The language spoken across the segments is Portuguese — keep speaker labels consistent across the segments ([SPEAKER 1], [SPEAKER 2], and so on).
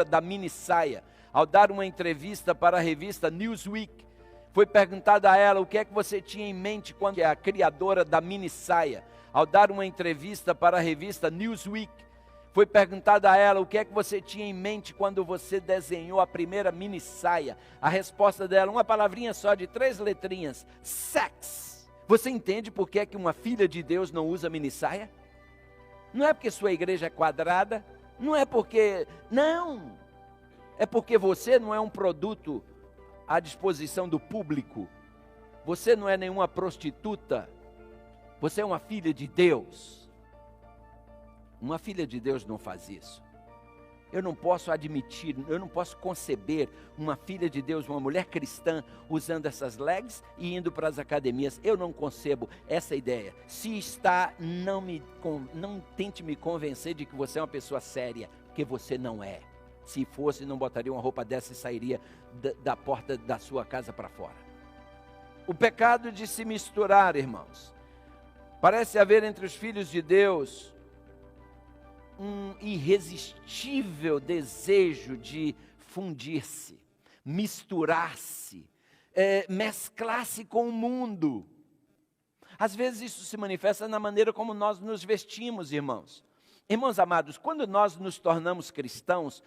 [SPEAKER 1] da mini saia. Ao dar uma entrevista para a revista Newsweek, foi perguntado a ela o que é que você tinha em mente quando é a criadora da mini saia. Ao dar uma entrevista para a revista Newsweek, foi perguntado a ela o que é que você tinha em mente quando você desenhou a primeira mini saia. A resposta dela, uma palavrinha só de 3 letrinhas: sex. Você entende por que é que uma filha de Deus não usa mini saia? Não é porque sua igreja é quadrada, não é porque... Não! É porque você não é um produto à disposição do público. Você não é nenhuma prostituta. Você é uma filha de Deus. Uma filha de Deus não faz isso. Eu não posso admitir, eu não posso conceber uma filha de Deus, uma mulher cristã, usando essas legs e indo para as academias. Eu não concebo essa ideia. Se está, não tente me convencer de que você é uma pessoa séria, porque você não é. Se fosse, não botaria uma roupa dessa e sairia da porta da sua casa para fora. O pecado de se misturar, irmãos. Parece haver entre os filhos de Deus um irresistível desejo de fundir-se, misturar-se, mesclar-se com o mundo. Às vezes isso se manifesta na maneira como nós nos vestimos, irmãos. Irmãos amados, quando nós nos tornamos cristãos,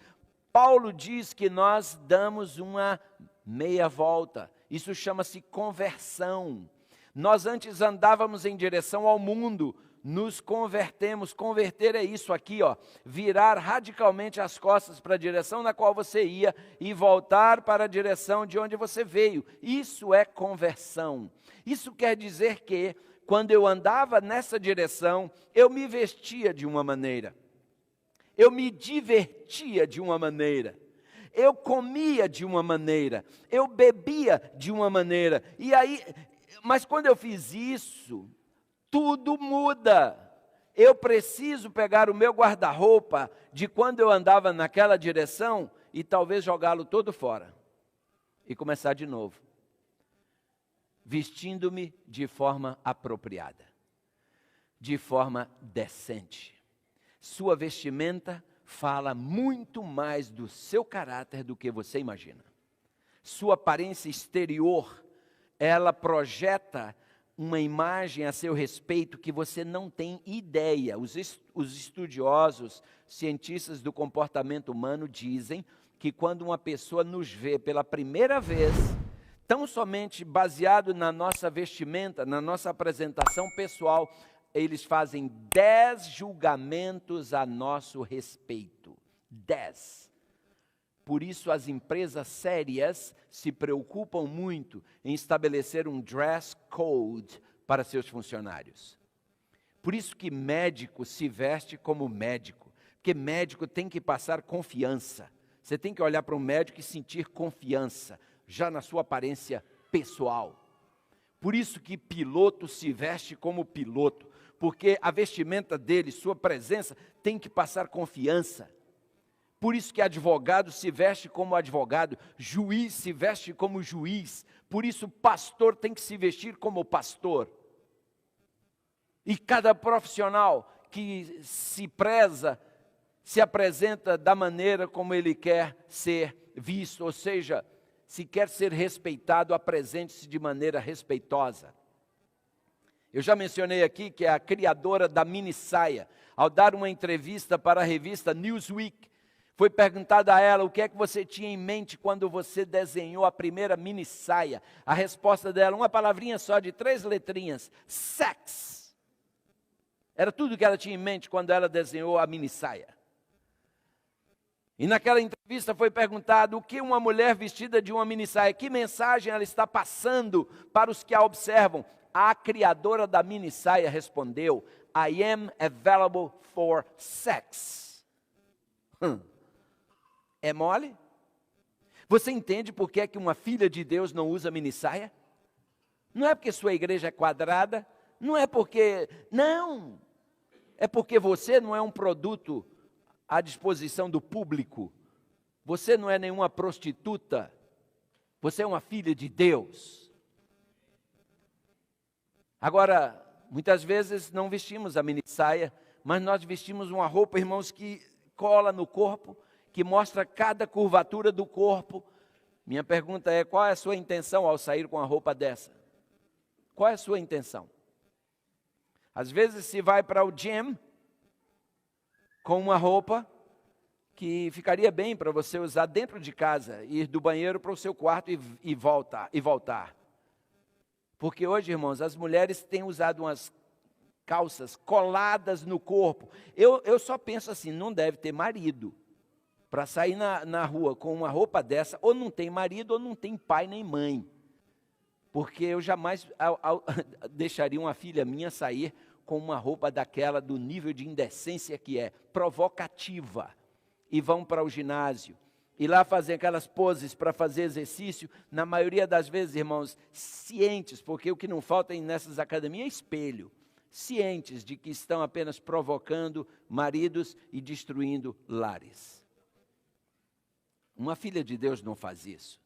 [SPEAKER 1] Paulo diz que nós damos uma meia volta. Isso chama-se conversão. Nós antes andávamos em direção ao mundo, nos convertemos. Converter é isso aqui, ó, virar radicalmente as costas para a direção na qual você ia e voltar para a direção de onde você veio. Isso é conversão. Isso quer dizer que quando eu andava nessa direção, eu me vestia de uma maneira, eu me divertia de uma maneira, eu comia de uma maneira, eu bebia de uma maneira. E aí, mas quando eu fiz isso, tudo muda. Eu preciso pegar o meu guarda-roupa de quando eu andava naquela direção e talvez jogá-lo todo fora e começar de novo, vestindo-me de forma apropriada, de forma decente. Sua vestimenta fala muito mais do seu caráter do que você imagina. Sua aparência exterior, ela projeta uma imagem a seu respeito que você não tem ideia. Os estudiosos, cientistas do comportamento humano dizem que quando uma pessoa nos vê pela primeira vez, tão somente baseado na nossa vestimenta, na nossa apresentação pessoal, eles fazem 10 julgamentos a nosso respeito. 10. Por isso as empresas sérias se preocupam muito em estabelecer um dress code para seus funcionários. Por isso que médico se veste como médico, porque médico tem que passar confiança. Você tem que olhar para um médico e sentir confiança, já na sua aparência pessoal. Por isso que piloto se veste como piloto, porque a vestimenta dele, sua presença, tem que passar confiança. Por isso que advogado se veste como advogado, juiz se veste como juiz. Por isso pastor tem que se vestir como pastor. E cada profissional que se preza, se apresenta da maneira como ele quer ser visto. Ou seja, se quer ser respeitado, apresente-se de maneira respeitosa. Eu já mencionei aqui que é a criadora da mini saia, ao dar uma entrevista para a revista Newsweek, foi perguntado a ela o que é que você tinha em mente quando você desenhou a primeira mini saia. A resposta dela, uma palavrinha só de 3 letrinhas: sex. Era tudo que ela tinha em mente quando ela desenhou a mini saia. E naquela entrevista foi perguntado o que uma mulher vestida de uma mini saia, que mensagem ela está passando para os que a observam. A criadora da mini saia respondeu: I am available for sex. É mole? Você entende por que é que uma filha de Deus não usa mini saia? Não é porque sua igreja é quadrada, não é porque... Não! É porque você não é um produto à disposição do público. Você não é nenhuma prostituta. Você é uma filha de Deus. Agora, muitas vezes não vestimos a mini saia, mas nós vestimos uma roupa, irmãos, que cola no corpo que mostra cada curvatura do corpo. Minha pergunta é, qual é a sua intenção ao sair com uma roupa dessa? Qual é a sua intenção? Às vezes se vai para o gym com uma roupa que ficaria bem para você usar dentro de casa, ir do banheiro para o seu quarto e voltar. Porque hoje, irmãos, as mulheres têm usado umas calças coladas no corpo. Eu só penso assim, não deve ter marido para sair na rua com uma roupa dessa, ou não tem marido, ou não tem pai nem mãe. Porque eu jamais deixaria uma filha minha sair com uma roupa daquela, do nível de indecência que é, provocativa. E vão para o ginásio, e lá fazem aquelas poses para fazer exercício, na maioria das vezes, irmãos, cientes, porque o que não falta nessas academias é espelho, cientes de que estão apenas provocando maridos e destruindo lares. Uma filha de Deus não faz isso.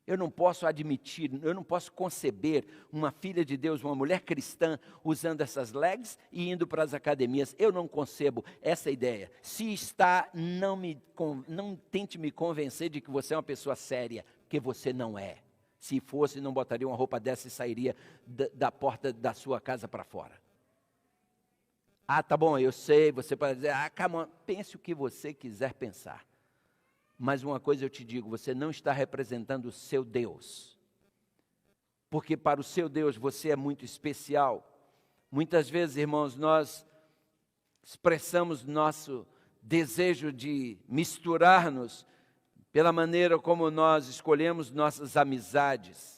[SPEAKER 1] Eu não posso admitir, eu não posso conceber uma filha de Deus, uma mulher cristã, usando essas legs e indo para as academias. Eu não concebo essa ideia. Se está, não tente me convencer de que você é uma pessoa séria, porque você não é. Se fosse, não botaria uma roupa dessa e sairia da porta da sua casa para fora. Ah, tá bom, eu sei, você pode dizer, come on, pense o que você quiser pensar. Mas uma coisa eu te digo, você não está representando o seu Deus. Porque para o seu Deus você é muito especial. Muitas vezes, irmãos, nós expressamos nosso desejo de misturar-nos pela maneira como nós escolhemos nossas amizades.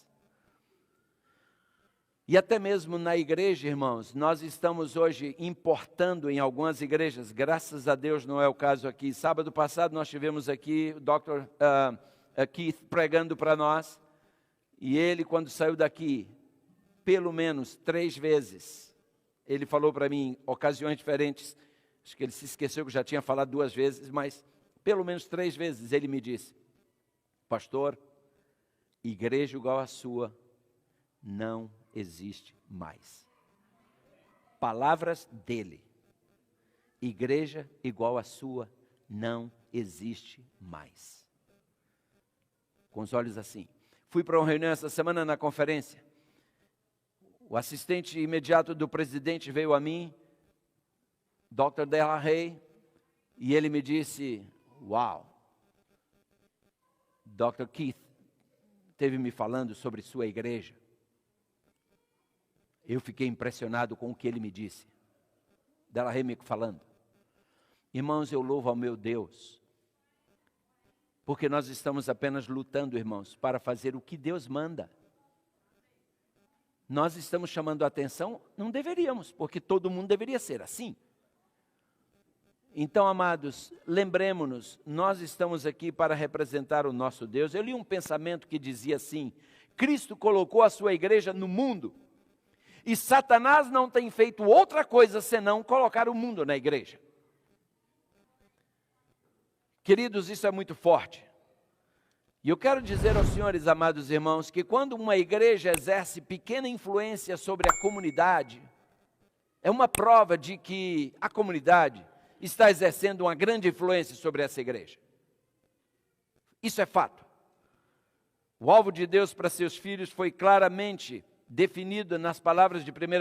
[SPEAKER 1] E até mesmo na igreja, irmãos, nós estamos hoje importando em algumas igrejas, graças a Deus não é o caso aqui. Sábado passado nós tivemos aqui o Dr. Keith pregando para nós, e ele quando saiu daqui, pelo menos 3 vezes, ele falou para mim em ocasiões diferentes, acho que ele se esqueceu que eu já tinha falado 2 vezes, mas pelo menos 3 vezes ele me disse, pastor, igreja igual a sua não existe mais. Palavras dele. Igreja igual a sua não existe mais. Com os olhos assim. Fui para uma reunião essa semana na conferência. O assistente imediato do presidente veio a mim, Dr. Della Rey, e ele me disse, uau, Dr. Keith esteve me falando sobre sua igreja. Eu fiquei impressionado com o que ele me disse. Della Rey me falando. Irmãos, eu louvo ao meu Deus. Porque nós estamos apenas lutando, irmãos, para fazer o que Deus manda. Nós estamos chamando a atenção? Não deveríamos, porque todo mundo deveria ser assim. Então, amados, lembremos-nos, nós estamos aqui para representar o nosso Deus. Eu li um pensamento que dizia assim, Cristo colocou a sua igreja no mundo, e Satanás não tem feito outra coisa senão colocar o mundo na igreja. Queridos, isso é muito forte. E eu quero dizer aos senhores, amados irmãos, que quando uma igreja exerce pequena influência sobre a comunidade, é uma prova de que a comunidade está exercendo uma grande influência sobre essa igreja. Isso é fato. O alvo de Deus para seus filhos foi claramente definido nas palavras de 2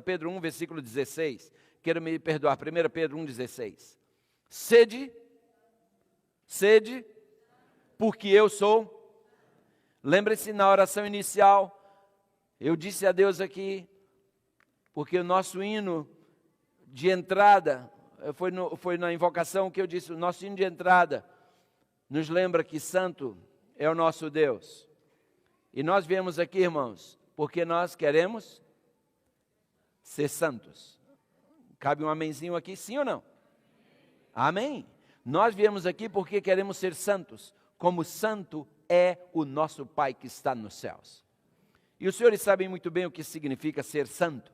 [SPEAKER 1] Pedro 1, versículo 16. Quero me perdoar, 1 Pedro 1, 16. Sede, porque eu sou. Lembre-se, na oração inicial, eu disse a Deus aqui, porque o nosso hino de entrada, foi na invocação que eu disse, o nosso hino de entrada nos lembra que santo é o nosso Deus. E nós viemos aqui, irmãos, porque nós queremos ser santos. Cabe um amenzinho aqui, sim ou não? Amém. Nós viemos aqui porque queremos ser santos, como santo é o nosso Pai que está nos céus. E os senhores sabem muito bem o que significa ser santo.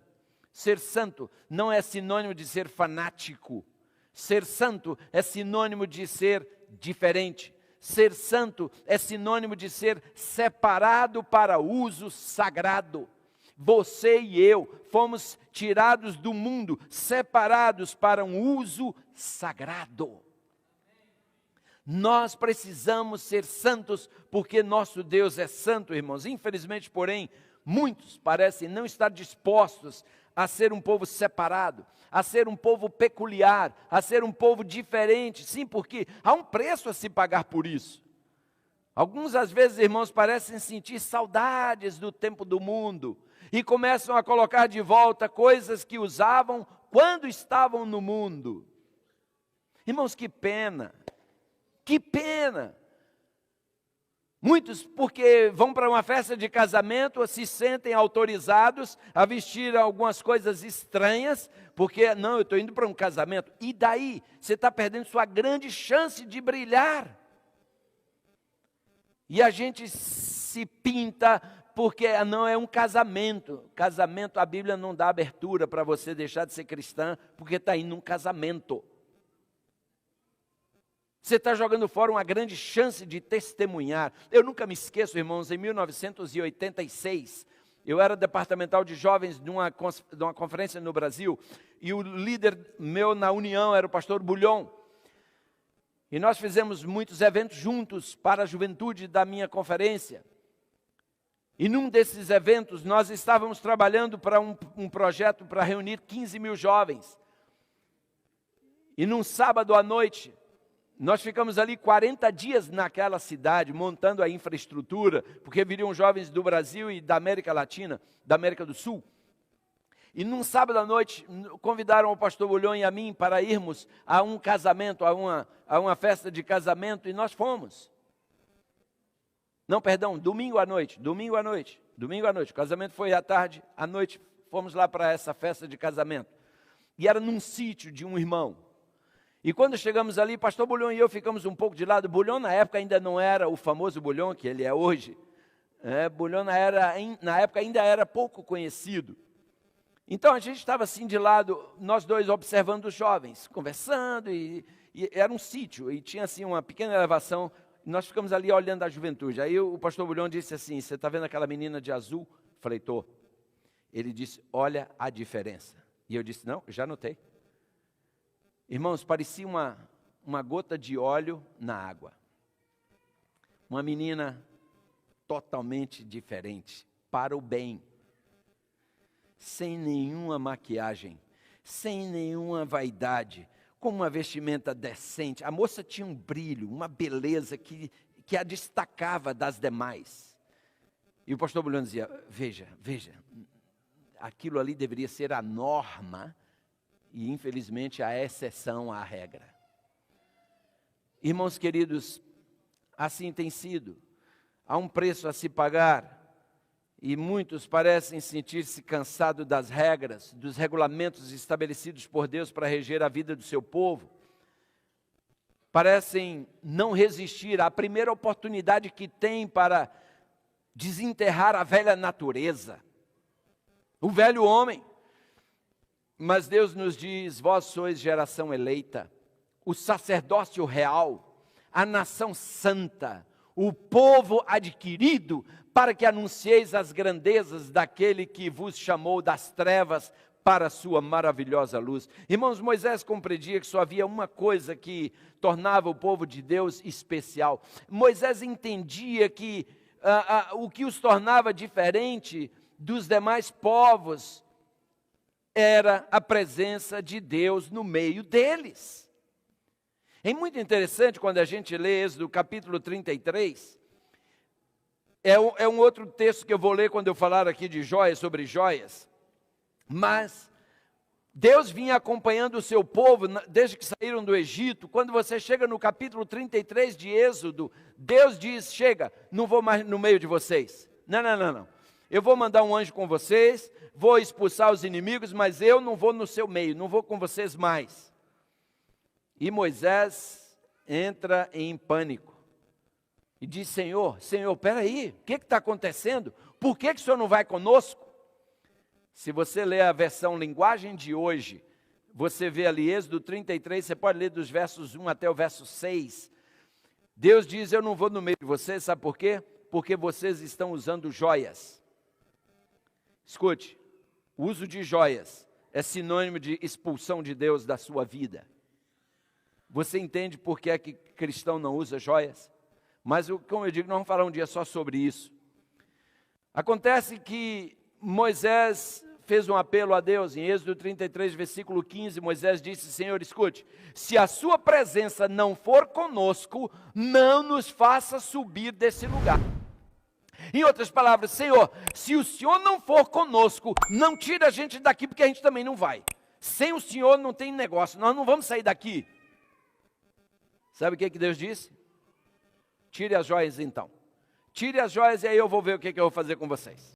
[SPEAKER 1] Ser santo não é sinônimo de ser fanático. Ser santo é sinônimo de ser diferente. Ser santo é sinônimo de ser separado para uso sagrado. Você e eu fomos tirados do mundo, separados para um uso sagrado. Nós precisamos ser santos, porque nosso Deus é santo, irmãos. Infelizmente, porém, muitos parecem não estar dispostos a ser um povo separado, a ser um povo peculiar, a ser um povo diferente. Sim, porque há um preço a se pagar por isso. Alguns, às vezes, irmãos, parecem sentir saudades do tempo do mundo e começam a colocar de volta coisas que usavam quando estavam no mundo. Irmãos, que pena, que pena. Muitos, porque vão para uma festa de casamento, se sentem autorizados a vestir algumas coisas estranhas, porque, não, eu estou indo para um casamento. E daí, você está perdendo sua grande chance de brilhar. E a gente se pinta porque não é um casamento. Casamento, a Bíblia não dá abertura para você deixar de ser cristã, porque está indo num casamento. Você está jogando fora uma grande chance de testemunhar. Eu nunca me esqueço, irmãos, em 1986, eu era departamental de jovens de uma conferência no Brasil, e o líder meu na União era o pastor Bulhon. E nós fizemos muitos eventos juntos para a juventude da minha conferência. E num desses eventos, nós estávamos trabalhando para um projeto para reunir 15 mil jovens. E num sábado à noite, nós ficamos ali 40 dias naquela cidade, montando a infraestrutura, porque viriam jovens do Brasil e da América Latina, da América do Sul. E num sábado à noite, convidaram o pastor Bulhon e a mim para irmos a um casamento, a uma festa de casamento, e nós fomos. Não, perdão, domingo à noite. O casamento foi à tarde, à noite fomos lá para essa festa de casamento. E era num sítio de um irmão. E quando chegamos ali, pastor Bulhon e eu ficamos um pouco de lado. Bulhon na época ainda não era o famoso Bulhon que ele é hoje. Bulhon na época ainda era pouco conhecido. Então a gente estava assim de lado, nós dois observando os jovens, conversando, e era um sítio, e tinha assim uma pequena elevação, e nós ficamos ali olhando a juventude. Aí o pastor Bulhon disse assim: você está vendo aquela menina de azul? Falei, tô. Ele disse, olha a diferença. E eu disse, não, já notei. Irmãos, parecia uma gota de óleo na água. Uma menina totalmente diferente, para o bem. Sem nenhuma maquiagem, sem nenhuma vaidade, com uma vestimenta decente. A moça tinha um brilho, uma beleza que a destacava das demais. E o pastor Bulhon dizia, veja, aquilo ali deveria ser a norma, e infelizmente a exceção à regra. Irmãos queridos, assim tem sido. Há um preço a se pagar, e muitos parecem sentir-se cansados das regras, dos regulamentos estabelecidos por Deus para reger a vida do seu povo. Parecem não resistir à primeira oportunidade que tem para desenterrar a velha natureza, o velho homem. Mas Deus nos diz, vós sois geração eleita, o sacerdócio real, a nação santa, o povo adquirido, para que anuncieis as grandezas daquele que vos chamou das trevas para a sua maravilhosa luz. Irmãos, Moisés compreendia que só havia uma coisa que tornava o povo de Deus especial. Moisés entendia que o que os tornava diferente dos demais povos era a presença de Deus no meio deles. É muito interessante quando a gente lê Êxodo capítulo 33, é um outro texto que eu vou ler quando eu falar aqui de joias, sobre joias, mas Deus vinha acompanhando o seu povo desde que saíram do Egito. Quando você chega no capítulo 33 de Êxodo, Deus diz, chega, não vou mais no meio de vocês, não, eu vou mandar um anjo com vocês, vou expulsar os inimigos, mas eu não vou no seu meio, não vou com vocês mais. E Moisés entra em pânico e diz, Senhor, peraí, o que está acontecendo? Por que o Senhor não vai conosco? Se você ler a versão linguagem de hoje, você vê ali Êxodo 33, você pode ler dos versos 1 até o verso 6. Deus diz, eu não vou no meio de vocês, sabe por quê? Porque vocês estão usando joias. Escute, o uso de joias é sinônimo de expulsão de Deus da sua vida. Você entende por que é que cristão não usa joias? Mas, como eu digo, nós vamos falar um dia só sobre isso. Acontece que Moisés fez um apelo a Deus. Em Êxodo 33, versículo 15, Moisés disse: Senhor, escute, se a sua presença não for conosco, não nos faça subir desse lugar. Em outras palavras, Senhor, se o Senhor não for conosco, não tira a gente daqui, porque a gente também não vai. Sem o Senhor não tem negócio, nós não vamos sair daqui. Sabe o que Deus disse? Tire as joias então. Tire as joias e aí eu vou ver o que eu vou fazer com vocês.